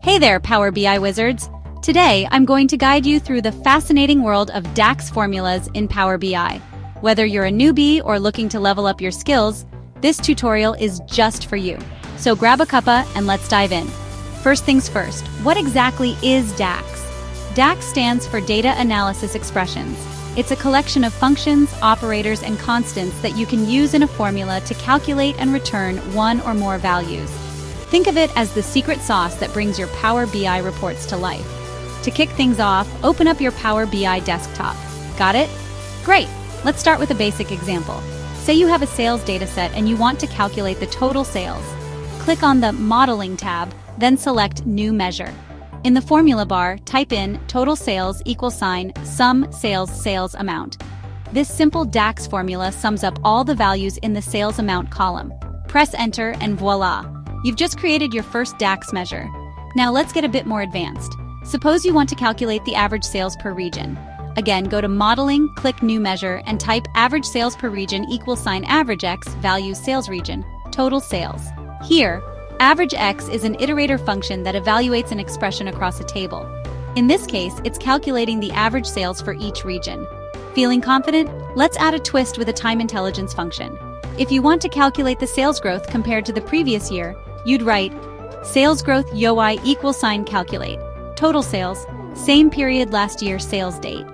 Hey there, Power BI wizards! Today, I'm going to guide you through the fascinating world of DAX formulas in Power BI. Whether you're a newbie or looking to level up your skills, this tutorial is just for you. So grab a cuppa and let's dive in. First things first, what exactly is DAX? DAX stands for Data Analysis Expressions. It's a collection of functions, operators, and constants that you can use in a formula to calculate and return one or more values. Think of it as the secret sauce that brings your Power BI reports to life. To kick things off, open up your Power BI desktop. Got it? Great! Let's start with a basic example. Say you have a sales dataset and you want to calculate the total sales. Click on the Modeling tab, then select New Measure. In the formula bar, type in total sales = sum sales amount. This simple DAX formula sums up all the values in the sales amount column. Press Enter and voila! You've just created your first DAX measure. Now let's get a bit more advanced. Suppose you want to calculate the average sales per region. Again, go to Modeling, click New Measure, and type average sales per region = average X value sales region, total sales. Here, average X is an iterator function that evaluates an expression across a table. In this case, it's calculating the average sales for each region. Feeling confident? Let's add a twist with a time intelligence function. If you want to calculate the sales growth compared to the previous year, you'd write sales growth YoY = calculate, total sales, same period last year sales date.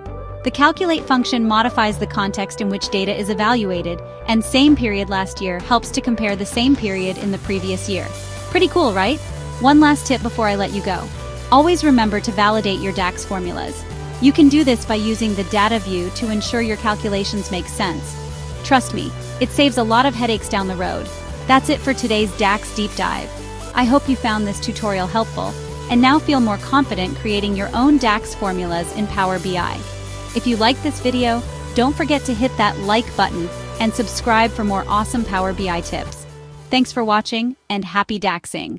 The calculate function modifies the context in which data is evaluated, and same period last year helps to compare the same period in the previous year. Pretty cool, right? One last tip before I let you go. Always remember to validate your DAX formulas. You can do this by using the data view to ensure your calculations make sense. Trust me, it saves a lot of headaches down the road. That's it for today's DAX deep dive. I hope you found this tutorial helpful, and now feel more confident creating your own DAX formulas in Power BI. If you liked this video, don't forget to hit that like button and subscribe for more awesome Power BI tips. Thanks for watching, and happy DAXing!